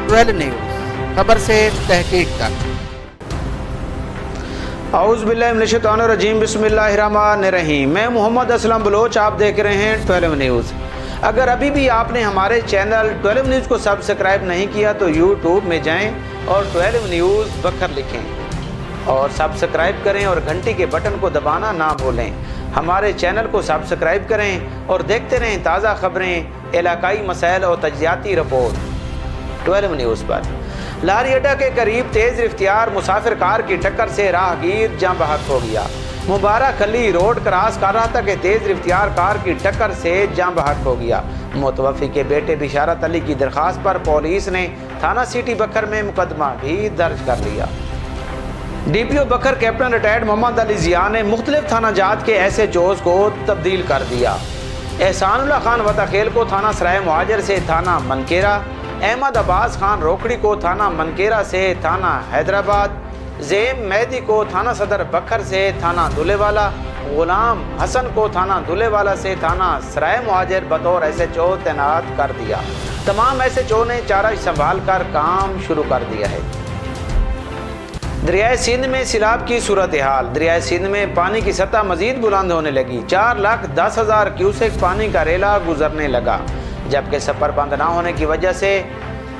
12 news, खबर से तहकीक तक। औज़ु बिल्लाहि मिनश शैतानिर रजीम, बिस्मिल्लाहिर्रहमानिर्रहीम। मैं मोहम्मद असलम बलोच, आप देख रहे हैं 12 न्यूज़। अगर अभी भी आपने हमारे चैनल 12 न्यूज़ को सब्सक्राइब नहीं किया तो यूट्यूब में जाएं और 12 न्यूज़ बखर लिखें और सब्सक्राइब करें और घंटी के बटन को दबाना ना भूलें। हमारे चैनल को सब्सक्राइब करें और देखते रहें ताज़ा खबरें, इलाकाई मसाइल और तजियाती रिपोर्ट 12 न्यूज़ पर। लारी अड्डा के करीब तेज़ रफ्तार मुसाफिर कार की टक्कर से राहगीर जाँ बहक हो गया। मुबारक अली रोड क्रॉस कर रहा था कि तेज़ रफ्तार कार की टक्कर से जाँ बहक हो गया। मुतवफ़ी के बेटे बिशारत अली की दरख्वास्त पर पुलिस ने थाना सिटी बखर में मुकदमा भी दर्ज कर लिया। DPO बखर कैप्टन रिटायर्ड मोहम्मद अली ज़िया ने मुख्तलिफ थाना जात के SHOs को तब्दील कर दिया। एहसानुल्लाह खान वताखेल को थाना सराय मुहाजिर से थाना मनकेरा, अहमद अब्बास खान रोकड़ी को थाना मनकेरा से थाना हैदराबाद, ज़ेम मेहदी को थाना सदर बखर से थाना दुलेवाला, गुलाम हसन को थाना दुलेवाला से थाना सराय मुहाजिर बतौर SHO तैनात कर दिया। तमाम SHO ने चारा संभाल कर काम शुरू कर दिया है। दरियाए सिंध में सैलाब की सूरत हाल। दरियाए सिंध में पानी की सतह मजीद बुलंद होने लगी। 4,10,000 क्यूसेक पानी का रेला गुजरने लगा, जबकि सफर बंद न होने की वजह से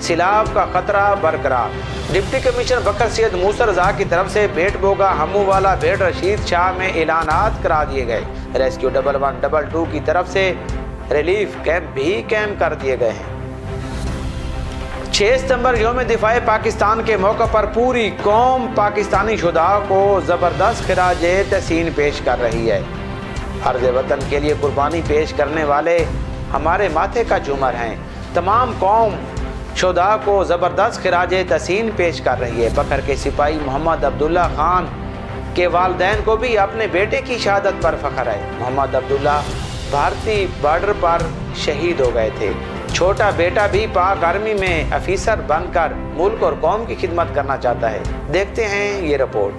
सैलाब का खतरा बरकरार। डिप्टी कमिश्नर बकर सैयद मूसा रजा की तरफ से बेट बोगा, हमू वाला, बेट रशीद शाह में ऐलानात करा दिए गए। रेस्क्यू 1112 की तरफ से रिलीफ कैंप भी कैम कर दिए गए हैं। 6 सितंबर यौम दिफाए पाकिस्तान के मौके पर पूरी कौम पाकिस्तानी शुदा को ज़बरदस्त खिराज तहसीन पेश कर रही है। अर्ज़ वतन के लिए कुर्बानी पेश करने वाले हमारे माथे का झूमर हैं। तमाम कौम शुदा को ज़बरदस्त खिराज तहसीन पेश कर रही है। बखर के सिपाही मोहम्मद अब्दुल्ला खान के वालिदैन को भी अपने बेटे की शहादत पर फ़ख्र है। मोहम्मद अब्दुल्ला भारतीय बॉर्डर पर शहीद हो गए थे। छोटा बेटा भी पाक आर्मी में अफीसर बनकर मुल्क और कौम की खिदमत करना चाहता है। देखते हैं ये रिपोर्ट।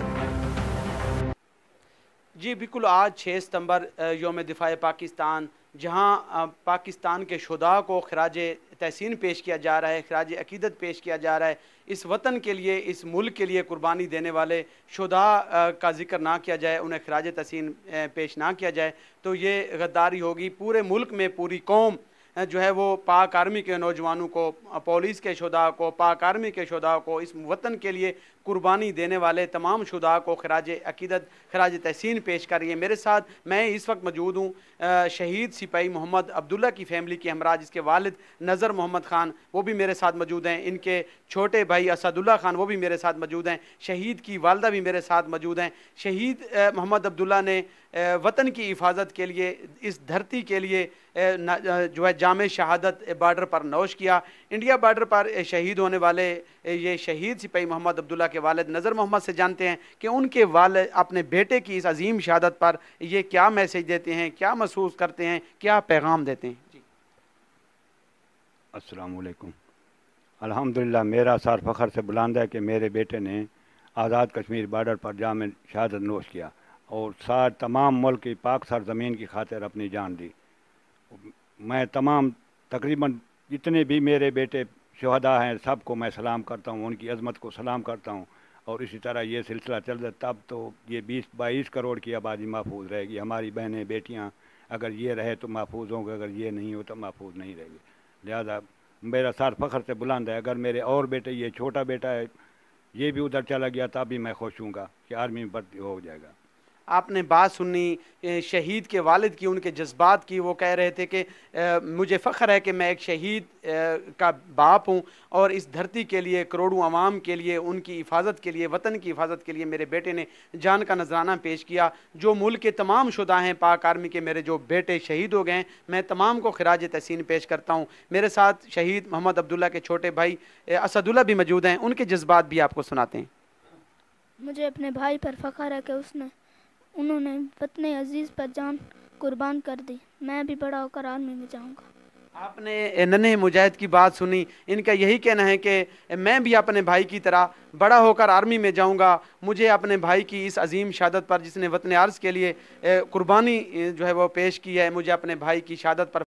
जी बिल्कुल, आज 6 सितंबर यौम दिफाए पाकिस्तान, जहां पाकिस्तान के शुदा को खराज तहसीन पेश किया जा रहा है, खराज अकीदत पेश किया जा रहा है। इस वतन के लिए, इस मुल्क के लिए कुर्बानी देने वाले शुदा का जिक्र ना किया जाए, उन्हें खराज तहसीन पेश ना किया जाए तो ये गद्दारी होगी। पूरे मुल्क में पूरी कौम जो है वो पाक आर्मी के नौजवानों को, पुलिस के शुदा को, पाक आर्मी के शुदा को, इस वतन के लिए कुर्बानी देने वाले तमाम शुदा को खराज अकीदत, खराज तहसीन पेश कर रही है। मेरे साथ मैं इस वक्त मौजूद हूँ शहीद सिपाही मोहम्मद अब्दुल्ला की फैमिली के हमरा, जिसके वालिद नज़र मोहम्मद ख़ान वो भी मेरे साथ मौजूद हैं। इनके छोटे भाई असदुल्ला खान वो भी मेरे साथ मौजूद हैं। शहीद की वालदा भी मेरे साथ मौजूद हैं। शहीद मोहम्मद अब्दुल्ला ने वतन की हिफाजत के लिए, इस धरती के लिए जो है जामे शहादत बॉर्डर पर नौश किया। इंडिया बॉर्डर पर शहीद होने वाले ये शहीद सिपाही मोहम्मद अब्दुल्ला के वालिद नज़र मोहम्मद से जानते हैं कि उनके वालिद अपने बेटे की इस अजीम शहादत पर ये क्या मैसेज देते हैं, क्या महसूस करते हैं, क्या पैगाम देते हैं। जी अस्सलाम वालेकुम। अल्हम्दुलिल्लाह, मेरा सर फ़ख्र से बुलंद है कि मेरे बेटे ने आज़ाद कश्मीर बॉर्डर पर जाम शहादत नोश किया और साथ तमाम मुल्क की पाक सरज़मीन की खातिर अपनी जान दी। मैं तमाम तकरीबन जितने भी मेरे बेटे शहदा हैं सबको मैं सलाम करता हूँ, उनकी अज़मत को सलाम करता हूँ। और इसी तरह ये सिलसिला चल रहा, तब तो ये 20-22 करोड़ की आबादी महफूज रहेगी। हमारी बहनें बेटियाँ अगर ये रहे तो महफूज होंगे, अगर ये नहीं हो तो महफूज नहीं रहेगी। लिहाजा मेरा सर फ़ख्र से बुलंद है। अगर मेरे और बेटे, ये छोटा बेटा है, ये भी उधर चला गया तब भी मैं खुश हूँगा कि आर्मी में भर्ती हो जाएगा। आपने बात सुनी शहीद के वालिद की, उनके जज्बात की। वो कह रहे थे कि मुझे फ़ख्र है कि मैं एक शहीद का बाप हूँ और इस धरती के लिए, करोड़ों आवाम के लिए, उनकी हिफाजत के लिए, वतन की हिफाजत के लिए मेरे बेटे ने जान का नजराना पेश किया। जो मुल्क के तमाम शुदा हैं पाक आर्मी के, मेरे जो बेटे शहीद हो गए हैं, मैं तमाम को खिराज तहसीन पेश करता हूँ। मेरे साथ शहीद मोहम्मद अब्दुल्ला के छोटे भाई असदुल्ला भी मौजूद हैं, उनके जज्बात भी आपको सुनाते हैं। मुझे अपने भाई पर फ़ख्र है कि उन्होंने वतन अजीज़ पर जान कुर्बान कर दी। मैं भी बड़ा होकर आर्मी में जाऊंगा। आपने नन्हे मुजाहिद की बात सुनी। इनका यही कहना है कि मैं भी अपने भाई की तरह बड़ा होकर आर्मी में जाऊंगा। मुझे अपने भाई की इस अजीम शहादत पर, जिसने वतन अर्ज़ के लिए कुर्बानी जो है वो पेश की है, मुझे अपने भाई की शहादत पर